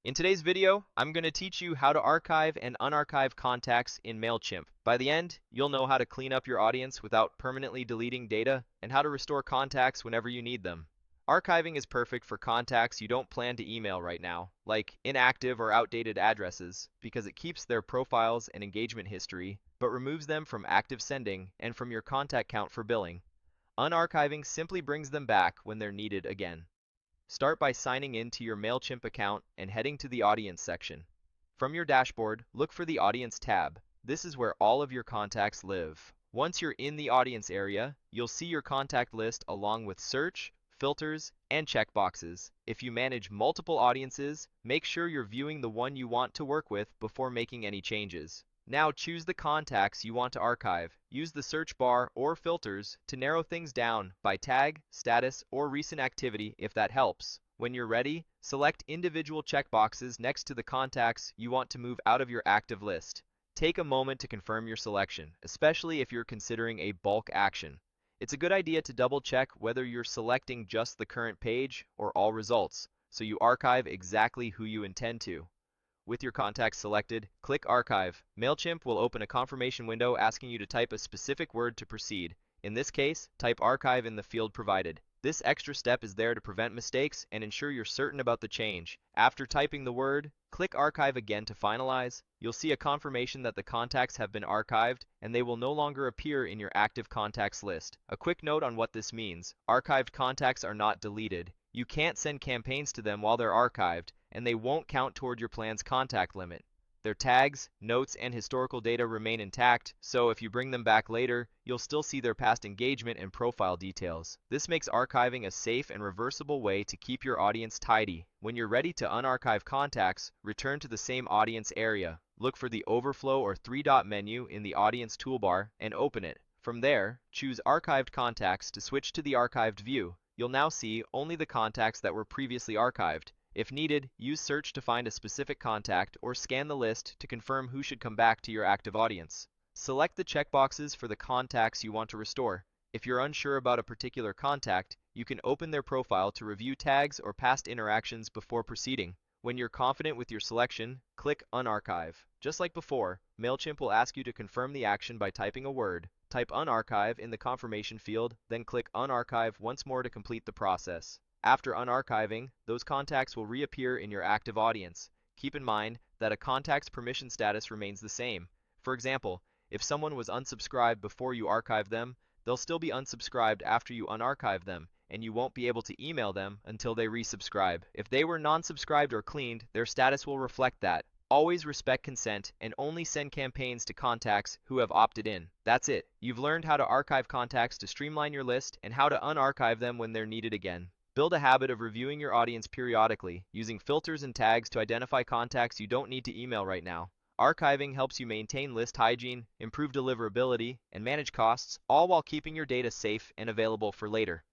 In today's video, I'm going to teach you how to archive and unarchive contacts in Mailchimp. By the end, you'll know how to clean up your audience without permanently deleting data and how to restore contacts whenever you need them. Archiving is perfect for contacts you don't plan to email right now, like inactive or outdated addresses, because it keeps their profiles and engagement history, but removes them from active sending and from your contact count for billing. Unarchiving simply brings them back when they're needed again. Start by signing in to your Mailchimp account and heading to the Audience section. From your dashboard, look for the Audience tab. This is where all of your contacts live. Once you're in the Audience area, you'll see your contact list along with search, filters, and checkboxes. If you manage multiple audiences, make sure you're viewing the one you want to work with before making any changes. Now choose the contacts you want to archive. Use the search bar or filters to narrow things down by tag, status, or recent activity if that helps. When you're ready, select individual checkboxes next to the contacts you want to move out of your active list. Take a moment to confirm your selection, especially if you're considering a bulk action. It's a good idea to double check whether you're selecting just the current page or all results, so you archive exactly who you intend to. With your contacts selected, click Archive. Mailchimp will open a confirmation window asking you to type a specific word to proceed. In this case, type Archive in the field provided. This extra step is there to prevent mistakes and ensure you're certain about the change. After typing the word, click Archive again to finalize. You'll see a confirmation that the contacts have been archived and they will no longer appear in your active contacts list. A quick note on what this means. Archived contacts are not deleted. You can't send campaigns to them while they're archived, and they won't count toward your plan's contact limit. Their tags, notes, and historical data remain intact, so if you bring them back later, you'll still see their past engagement and profile details. This makes archiving a safe and reversible way to keep your audience tidy. When you're ready to unarchive contacts, return to the same audience area. Look for the overflow or three-dot menu in the audience toolbar and open it. From there, choose Archived Contacts to switch to the archived view. You'll now see only the contacts that were previously archived. If needed, use search to find a specific contact or scan the list to confirm who should come back to your active audience. Select the checkboxes for the contacts you want to restore. If you're unsure about a particular contact, you can open their profile to review tags or past interactions before proceeding. When you're confident with your selection, click Unarchive. Just like before, Mailchimp will ask you to confirm the action by typing a word. Type Unarchive in the confirmation field, then click Unarchive once more to complete the process. After unarchiving, those contacts will reappear in your active audience. Keep in mind that a contact's permission status remains the same. For example, if someone was unsubscribed before you archive them, they'll still be unsubscribed after you unarchive them, and you won't be able to email them until they resubscribe. If they were non-subscribed or cleaned, their status will reflect that. Always respect consent and only send campaigns to contacts who have opted in. That's it. You've learned how to archive contacts to streamline your list and how to unarchive them when they're needed again. Build a habit of reviewing your audience periodically, using filters and tags to identify contacts you don't need to email right now. Archiving helps you maintain list hygiene, improve deliverability, and manage costs, all while keeping your data safe and available for later.